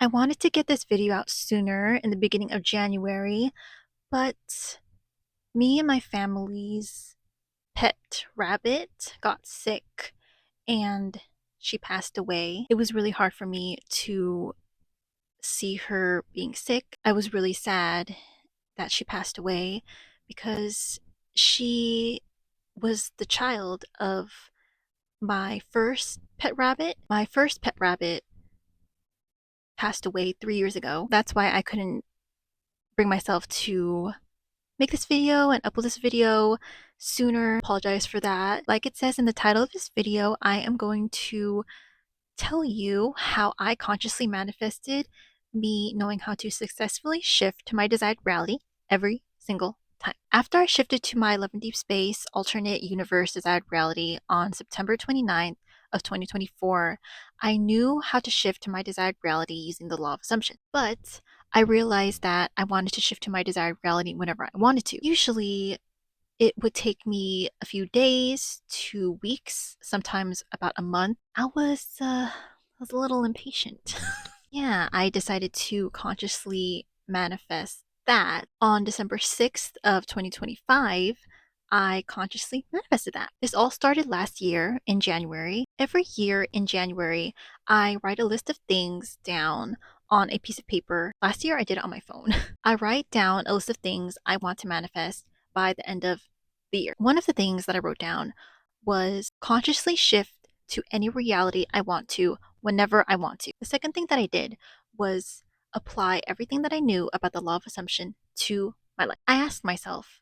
wanted to get this video out sooner in the beginning of January, but me and my family's pet rabbit got sick and she passed away. It was really hard for me to see her being sick. I was really sad that she passed away because she was the child of my first pet rabbit. My first pet rabbit passed away 3 years ago. That's why I couldn't bring myself to make this video and upload this video sooner. Apologize for that. Like it says in the title of this video, I am going to tell you how I consciously manifested me knowing how to successfully shift to my desired reality every single time. After I shifted to my 11 Deep Space alternate universe desired reality on September 29th of 2024, I knew how to shift to my desired reality using the law of assumption. But I realized that I wanted to shift to my desired reality whenever I wanted to. Usually it would take me a few days to weeks, sometimes about a month. I was a little impatient. Yeah, I decided to consciously manifest that. On December 6th of 2025, I consciously manifested that. This all started last year in January. Every year in January, I write a list of things down on a piece of paper. Last year, I did it on my phone. I write down a list of things I want to manifest by the end of the year. One of the things that I wrote down was consciously shift to any reality I want to whenever I want to. The second thing that I did was apply everything that I knew about the law of assumption to my life. I asked myself,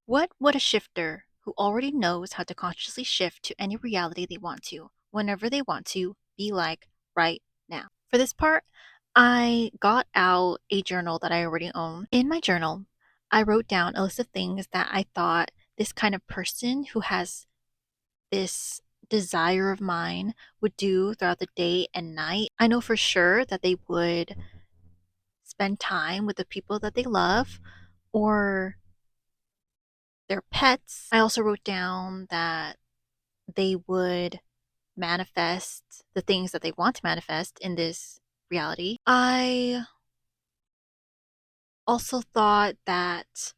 what would a shifter who already knows how to consciously shift to any reality they want to, whenever they want to, be like right now? For this part, I got out a journal that I already own. In my journal, I wrote down a list of things that I thought this kind of person who has this desire of mine would do throughout the day and night. I know for sure that they would spend time with the people that they love or their pets. I also wrote down that they would manifest the things that they want to manifest in this reality. I also thought that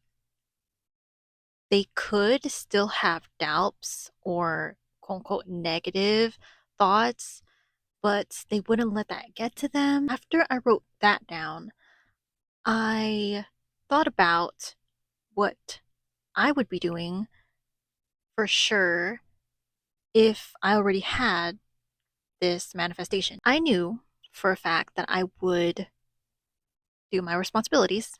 they could still have doubts or quote unquote negative thoughts, but they wouldn't let that get to them. After I wrote that down, I thought about what I would be doing for sure if I already had this manifestation. I knew for a fact that I would do my responsibilities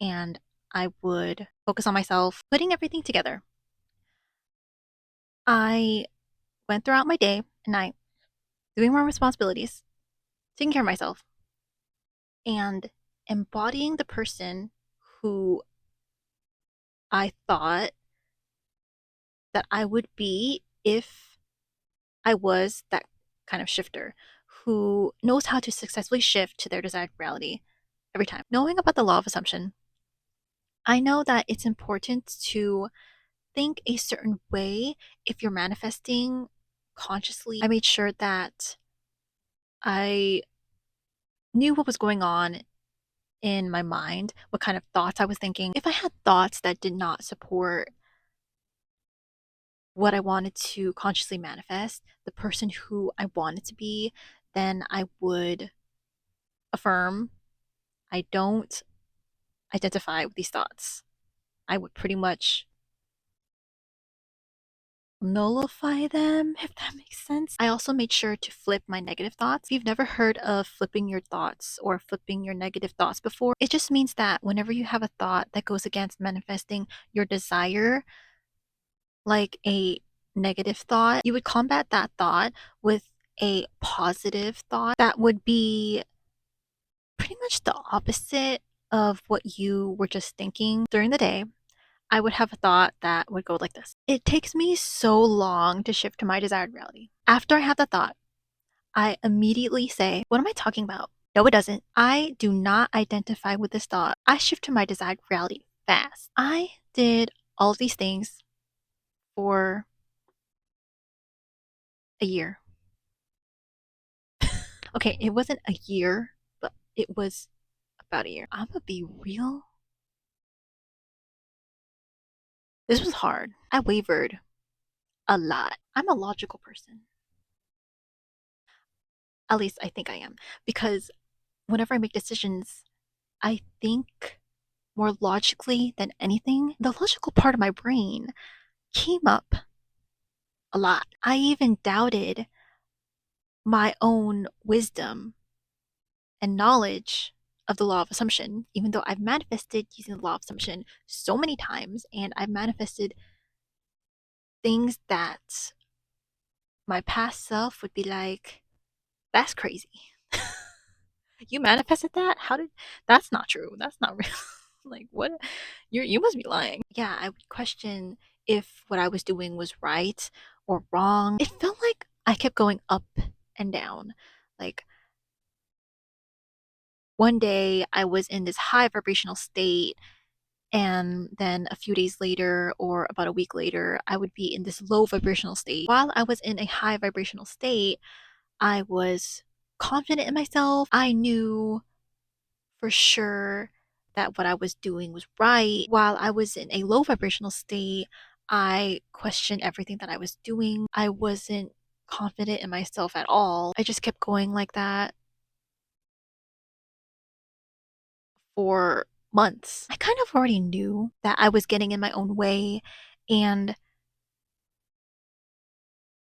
and I would focus on myself, putting everything together. I went throughout my day and night doing my responsibilities, taking care of myself, and embodying the person who I thought that I would be if I was that kind of shifter who knows how to successfully shift to their desired reality every time. Knowing about the law of assumption, I know that it's important to think a certain way if you're manifesting consciously. I made sure that I knew what was going on in my mind, what kind of thoughts I was thinking. If I had thoughts that did not support what I wanted to consciously manifest, the person who I wanted to be, then I would affirm I don't identify with these thoughts. I would pretty much nullify them, if that makes sense. I also made sure to flip my negative thoughts. If you've never heard of flipping your thoughts or flipping your negative thoughts before, it just means that whenever you have a thought that goes against manifesting your desire, like a negative thought, you would combat that thought with a positive thought that would be pretty much the opposite of what you were just thinking during the day. I would have a thought that would go like this. It takes me so long to shift to my desired reality. After I have the thought, I immediately say, what am I talking about? No, it doesn't. I do not identify with this thought. I shift to my desired reality fast. I did all of these things for a year. Okay, it wasn't a year, but It was about a year. I'm gonna be real. This was hard. I wavered a lot. I'm a logical person. At least I think I am. Because whenever I make decisions, I think more logically than anything. The logical part of my brain came up a lot. I even doubted my own wisdom and knowledge of the law of assumption, even though I've manifested using the law of assumption so many times, and I've manifested things that my past self would be like, that's crazy. You manifested that? How did that's not true. That's not real. Like what you must be lying. Yeah, I would question if what I was doing was right or wrong. It felt like I kept going up and down. Like one day I was in this high vibrational state, and then a few days later or about a week later I would be in this low vibrational state. While I was in a high vibrational state, I was confident in myself. I knew for sure that what I was doing was right. While I was in a low vibrational state, I questioned everything that I was doing. I wasn't confident in myself at all. I just kept going like that for months. I kind of already knew that I was getting in my own way, and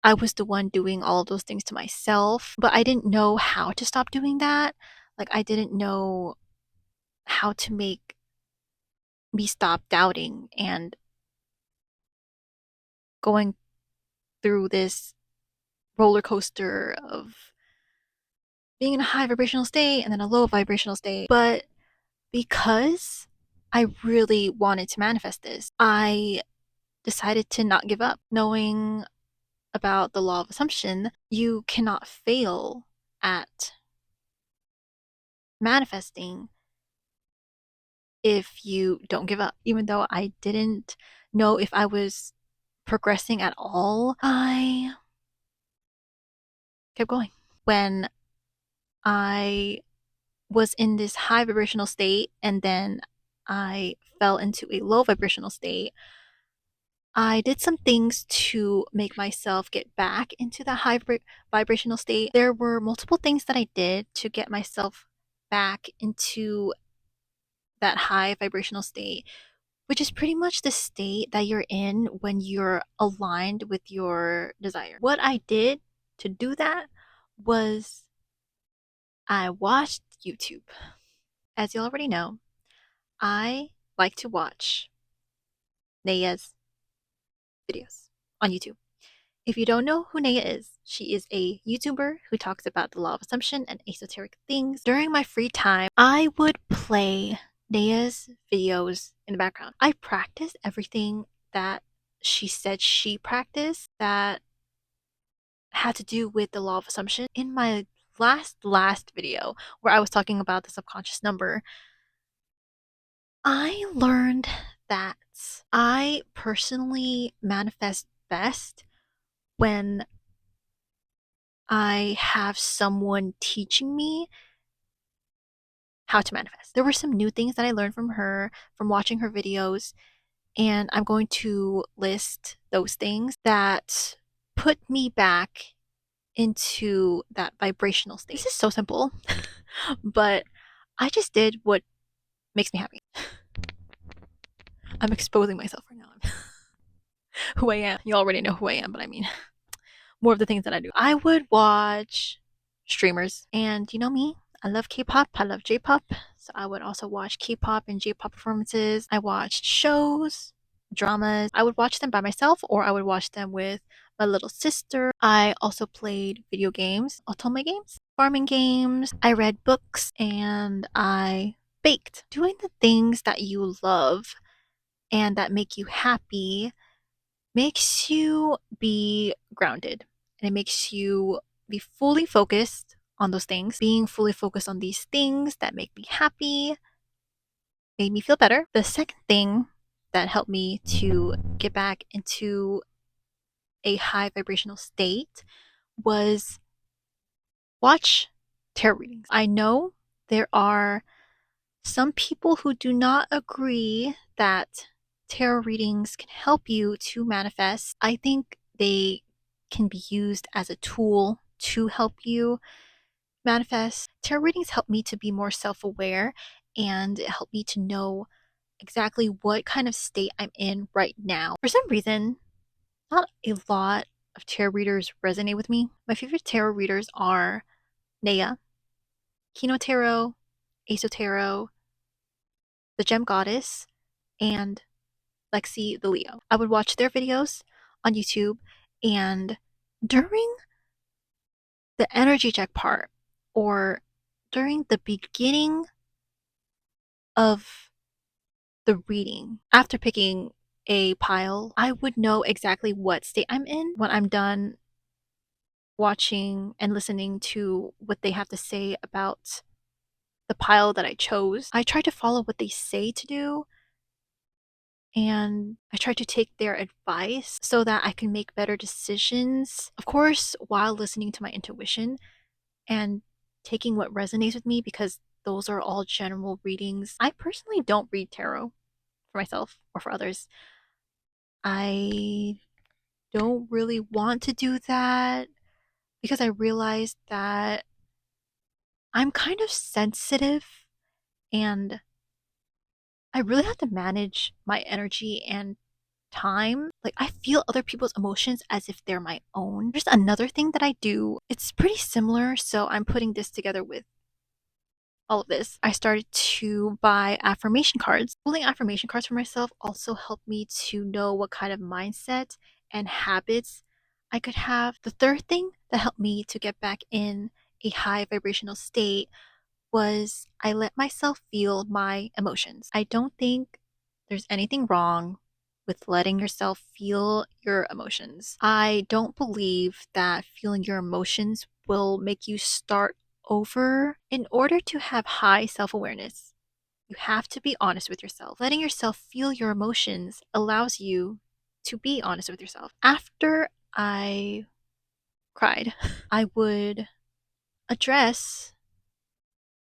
I was the one doing all of those things to myself, but I didn't know how to stop doing that. Like, I didn't know how to make me stop doubting and going through this roller coaster of being in a high vibrational state and then a low vibrational state. But because I really wanted to manifest this, I decided to not give up. Knowing about the law of assumption, you cannot fail at manifesting if you don't give up. Even though I didn't know if I was progressing at all, I kept going. When I was in this high vibrational state and then I fell into a low vibrational state, I did some things to make myself get back into the high vibrational state. There were multiple things that I did to get myself back into that high vibrational state, which is pretty much the state that you're in when you're aligned with your desire. What I did to do that was I watched YouTube. As you already know, I like to watch Naya's videos on YouTube. If you don't know who Naya is, she is a YouTuber who talks about the law of assumption and esoteric things. During my free time, I would play Naya's videos in the background. I practiced everything that she said she practiced that had to do with the law of assumption. In my last video where I was talking about the subconscious number, I learned that I personally manifest best when I have someone teaching me how to manifest. There were some new things that I learned from her, from watching her videos, and I'm going to list those things that put me back into that vibrational state. This is so simple, but I just did what makes me happy. I'm exposing myself right now. Who I am. You already know who I am, but I mean, more of the things that I do. I would watch streamers, and you know me, I love K-pop, I love J-pop, so I would also watch K-pop and J-pop performances. I watched shows, dramas. I would watch them by myself, or I would watch them with my little sister. I also played video games, otome games, farming games. I read books, and I baked. Doing the things that you love and that make you happy makes you be grounded, and it makes you be fully focused on those things. Being fully focused on these things that make me happy made me feel better. The second thing that helped me to get back into a high vibrational state was watch tarot readings. I know There are some people who do not agree that tarot readings can help you to manifest. I think they can be used as a tool to help you manifest. Tarot readings help me to be more self aware and it helped me to know exactly what kind of state I'm in right now. For some reason, not a lot of tarot readers resonate with me. My favorite tarot readers are Naya, Kino Tarot, Aso Tarot, the Gem Goddess, and Lexi the Leo. I would watch their videos on YouTube, and during the energy check part, or during the beginning of the reading, after picking a pile, I would know exactly what state I'm in when I'm done watching and listening to what they have to say about the pile that I chose. I try to follow what they say to do and I try to take their advice so that I can make better decisions. Of course, while listening to my intuition and taking what resonates with me because those are all general readings. I personally don't read tarot for myself or for others. I don't really want to do that because I realized that I'm kind of sensitive and I really have to manage my energy and time. Like, I feel other people's emotions as if they're my own. There's another thing that I do. It's pretty similar, so I'm putting this together with all of this. I started to buy affirmation cards. Pulling affirmation cards for myself also helped me to know what kind of mindset and habits I could have. The third thing that helped me to get back in a high vibrational state was I let myself feel my emotions. I don't think there's anything wrong with letting yourself feel your emotions. I don't believe that feeling your emotions will make you start over. In order to have high self awareness, you have to be honest with yourself. Letting yourself feel your emotions allows you to be honest with yourself. After I cried, I would address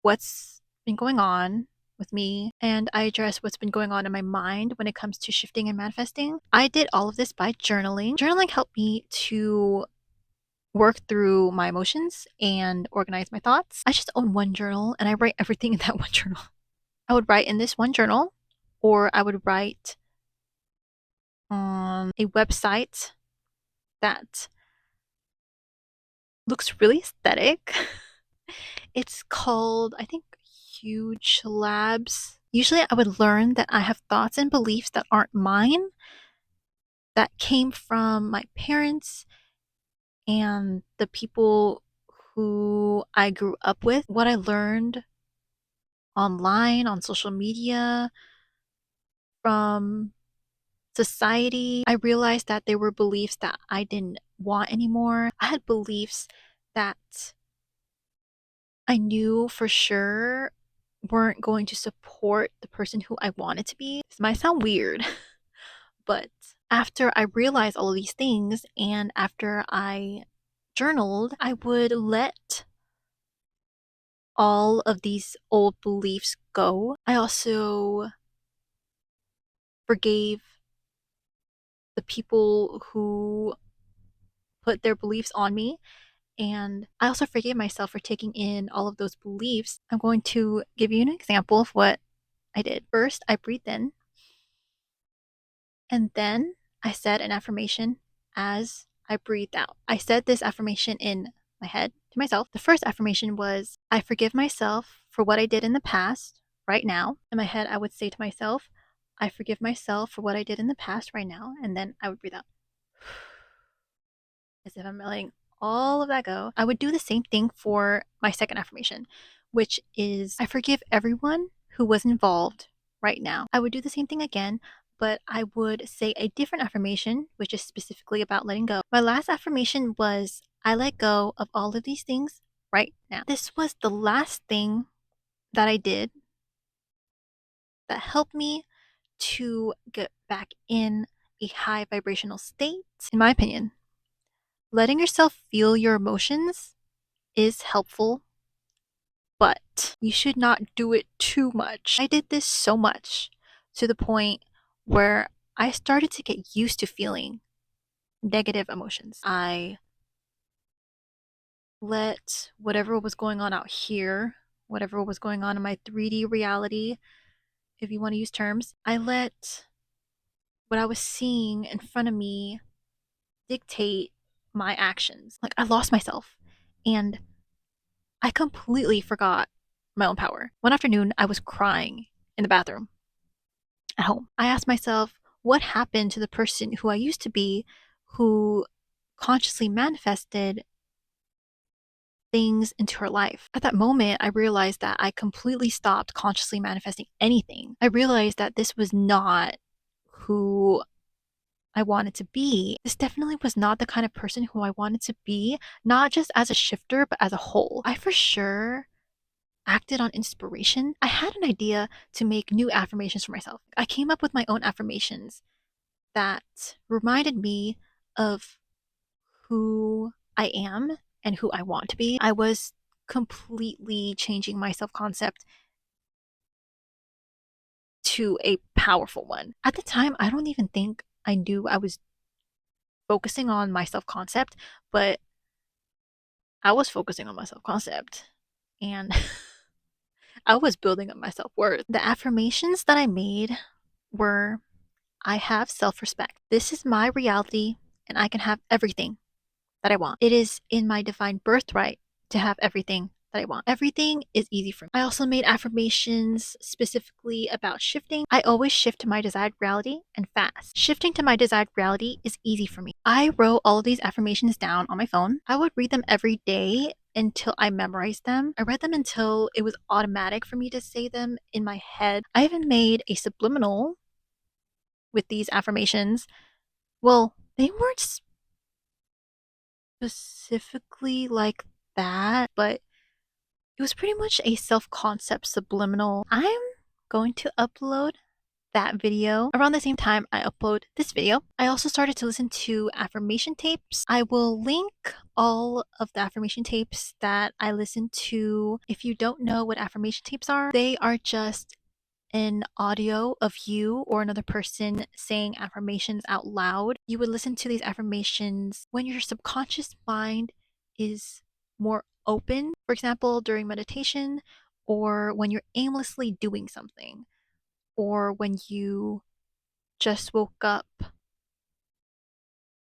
what's been going on with me and I address what's been going on in my mind when it comes to shifting and manifesting. I did all of this by journaling. Journaling helped me to work through my emotions and organize my thoughts. I just own one journal and I write everything in that one journal. I would write in this one journal or I would write on a website that looks really aesthetic. It's called, I think, Huge Labs. Usually, I would learn that I have thoughts and beliefs that aren't mine, that came from my parents and the people who I grew up with. What I learned online, on social media, from society, I realized that there were beliefs that I didn't want anymore. I had beliefs that I knew for sure weren't going to support the person who I wanted to be. This might sound weird, but after I realized all of these things and after I journaled, I would let all of these old beliefs go. I also forgave the people who put their beliefs on me. And I also forgave myself for taking in all of those beliefs. I'm going to give you an example of what I did. First, I breathed in, and then I said an affirmation as I breathed out. I said this affirmation in my head to myself. The first affirmation was, I forgive myself for what I did in the past right now. In my head, I would say to myself, I forgive myself for what I did in the past right now. And then I would breathe out as if I'm letting all of that go. I would do the same thing for my second affirmation, which is, I forgive everyone who was involved right now. I would do the same thing again, but I would say a different affirmation, which is specifically about letting go. My last affirmation was, I let go of all of these things right now. This was the last thing that I did that helped me to get back in a high vibrational state. In my opinion, letting yourself feel your emotions is helpful but you should not do it too much. I did this so much to the point where I started to get used to feeling negative emotions. I let whatever was going on out here, whatever was going on in my 3D reality, if you want to use terms, I let what I was seeing in front of me dictate my actions. Like, I lost myself and I completely forgot my own power. One afternoon, I was crying in the bathroom at home. I asked myself, what happened to the person who I used to be, who consciously manifested things into her life? At that moment, I realized that I completely stopped consciously manifesting anything. I realized that this was not who I wanted to be. This definitely was not the kind of person who I wanted to be, not just as a shifter, but as a whole. I for sure acted on inspiration. I had an idea to make new affirmations for myself. I came up with my own affirmations that reminded me of who I am and who I want to be. I was completely changing my self concept to a powerful one. At the time, I don't even think I knew I was focusing on my self concept, but I was focusing on my self concept and I was building up my self worth. The affirmations that I made were, I have self respect. This is my reality and I can have everything that I want. It is in my divine birthright to have everything that I want. Everything is easy for me. I also made affirmations specifically about shifting. I always shift to my desired reality and fast. Shifting to my desired reality is easy for me. I wrote all of these affirmations down on my phone. I would read them every day until I memorized them. I read them until it was automatic for me to say them in my head. I even made a subliminal with these affirmations. Well, they weren't specifically like that, but it was pretty much a self concept subliminal. I'm going to upload that video around the same time I upload this video. I also started to listen to affirmation tapes. I will link all of the affirmation tapes that I listened to. If you don't know what affirmation tapes are, they are just an audio of you or another person saying affirmations out loud. You would listen to these affirmations when your subconscious mind is more open, for example, during meditation, or when you're aimlessly doing something, or when you just woke up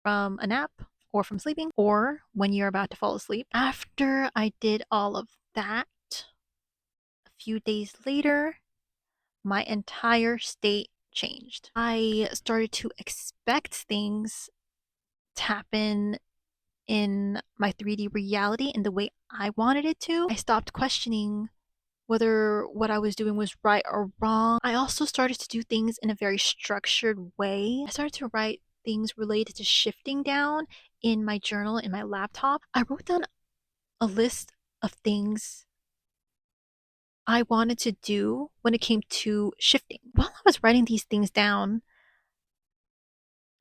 from a nap or from sleeping, or when you're about to fall asleep. After I did all of that, a few days later, my entire state changed. I started to expect things to happen in my 3D reality in the way I wanted it to. I stopped questioning whether what I was doing was right or wrong. I also started to do things in a very structured way. I started to write things related to shifting down in my journal, in my laptop. I wrote down a list of things I wanted to do when it came to shifting. While I was writing these things down,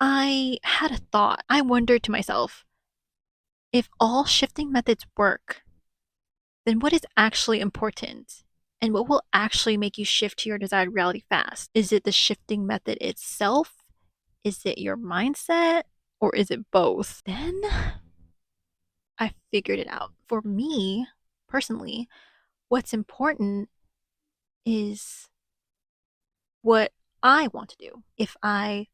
I had a thought. I wondered to myself, if all shifting methods work, then what is actually important? And what will actually make you shift to your desired reality fast? Is it the shifting method itself? Is it your mindset? Or is it both? Then I figured it out. For me, personally, what's important is what I want to do. If I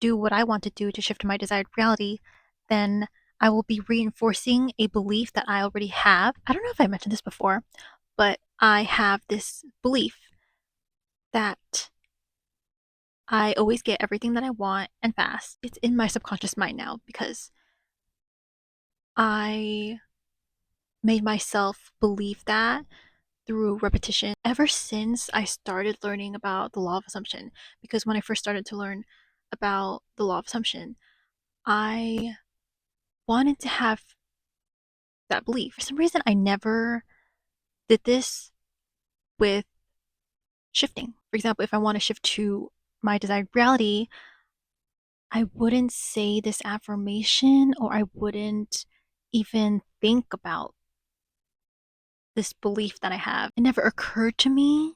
do what I want to do to shift to my desired reality, then I will be reinforcing a belief that I already have. I don't know if I mentioned this before, but I have this belief that I always get everything that I want and fast. It's in my subconscious mind now because I made myself believe that through repetition ever since I started learning about the law of assumption. Because when I first started to learn about the law of assumption, I wanted to have that belief. For some reason, I never did this with shifting. For example, if I want to shift to my desired reality, I wouldn't say this affirmation or I wouldn't even think about this belief that I have. It never occurred to me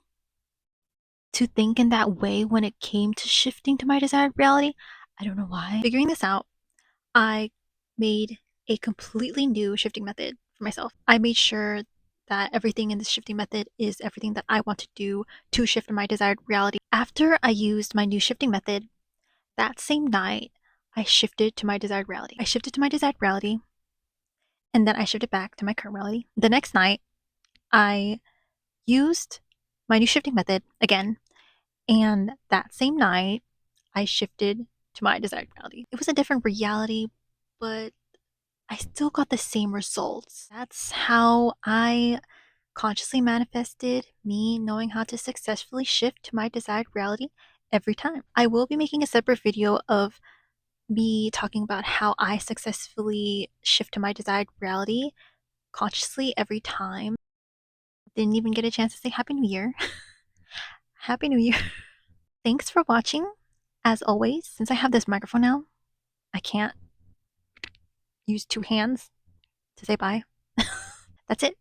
to think in that way when it came to shifting to my desired reality. I don't know why. Figuring this out, I made a completely new shifting method for myself. I made sure that everything in this shifting method is everything that I want to do to shift to my desired reality. After I used my new shifting method, that same night, I shifted to my desired reality. I shifted to my desired reality, and then I shifted back to my current reality. The next night, I used my new shifting method again, and that same night, I shifted to my desired reality. It was a different reality, but I still got the same results. That's how I consciously manifested me knowing how to successfully shift to my desired reality every time. I will be making a separate video of me talking about how I successfully shift to my desired reality consciously every time. Didn't even get a chance to say Happy New Year. Happy New Year. Thanks for watching. As always, since I have this microphone now, I can't use two hands to say bye. That's it.